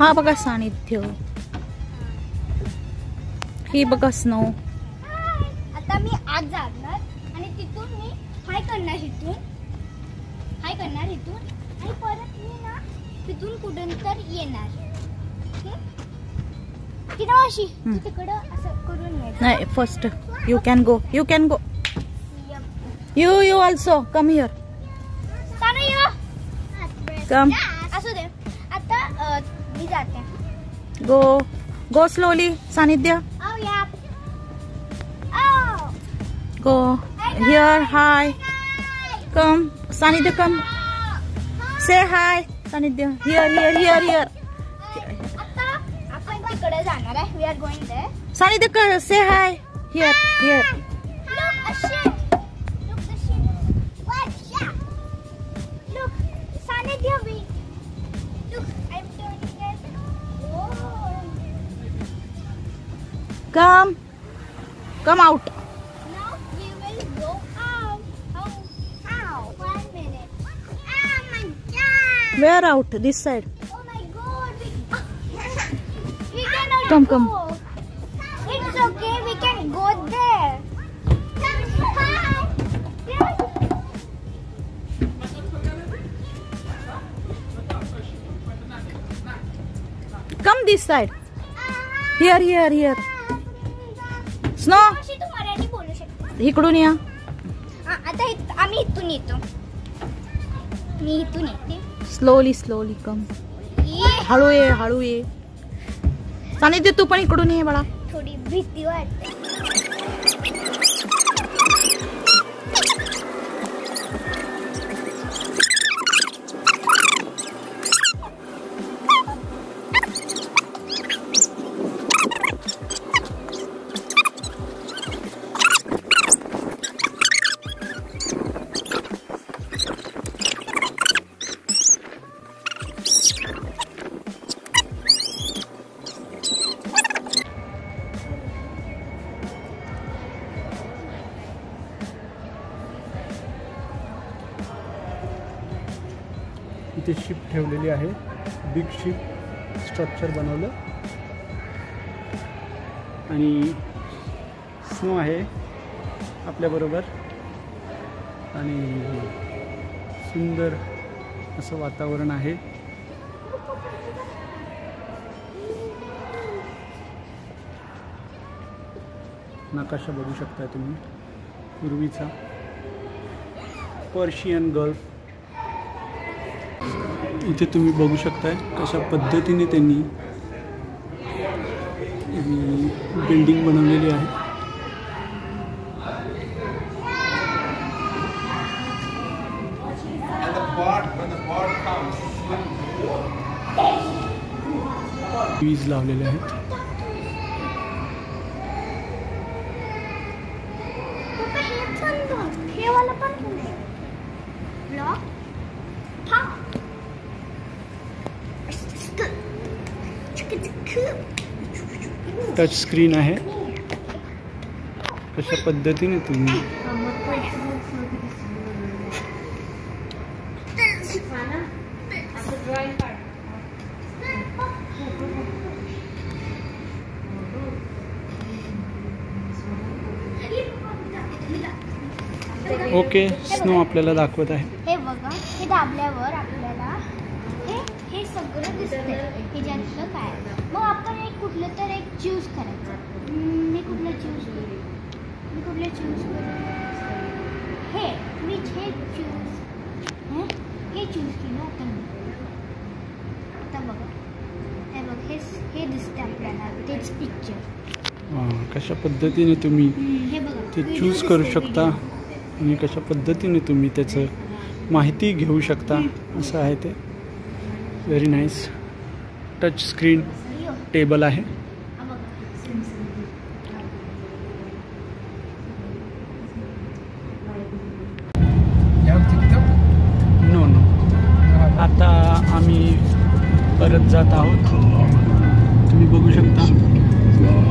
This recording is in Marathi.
हा बघा सानिध्य, ही बघा स्नो. आता मी आज जाणार आणि तिथून मी हाय करणार इथून आणि परत मी ना तिथून कुठून तर येणार. अशी तिकडं असं करून नाही. First you can go. You also come here. Come. असू दे. आता मी जाते. गो स्लोली सानिध्य. गो हिअर. हाय. कम सानिध्य. कम से हाय सानिध्य. हिअर. आता आपण तिकडे जाणार आहे. We are going there. Sanidhya say hi. Here. Come out. Now we will go out. How? 1 minute. Oh my god. Where out? This side. Oh my god. We cannot Come. go. It's okay. We can go there. Come this side. Here. स्नो. तू मराठी बोलू शकते. इकडून या. आता आम्ही इथून येतो. मी इथून येते. स्लोली कम. हळू ये. सानिध्य तू पण इकडून ये बाळा. थोडी भीती वाटते. इथे शिप ठेवलेली आहे. बिग शिप स्ट्रक्चर बनवलं आणि स्नो आहे आपल्याबरोबर आणि सुंदर असं वातावरण आहे. नकाशा बघू शकता तुम्ही पूर्वीचा पर्शियन गल्फ. इथे तुम्ही बघू शकताय कशा पद्धतीने त्यांनी बिल्डिंग बनवलेली आहे. वीज लावलेले आहेत. टच स्क्रीन आहे. कशा पद्धतीने तुम्ही ओके स्नो आपल्याला दाखवत आहे. हे बघा, हे दाबल्यावर आपल्याला हे सगळं दिसतंय. हे ज्यातलं काय मग आपण कुठलं तर एक चूज करायचं. मी कुठलं चूज करू? हे चूज केलं. आता बघा, हे दिसतंय आपल्याला तेच पिक्चर. कशा पद्धतीने तुम्ही हे बघा ते चूज करू शकता आणि कशा पद्धतीने तुम्ही त्याचं माहिती घेऊ शकता असं आहे ते. Very nice. Touch screen table आहे. No no. आता आम्ही परत जात आहोत. तुम्ही बघू शकता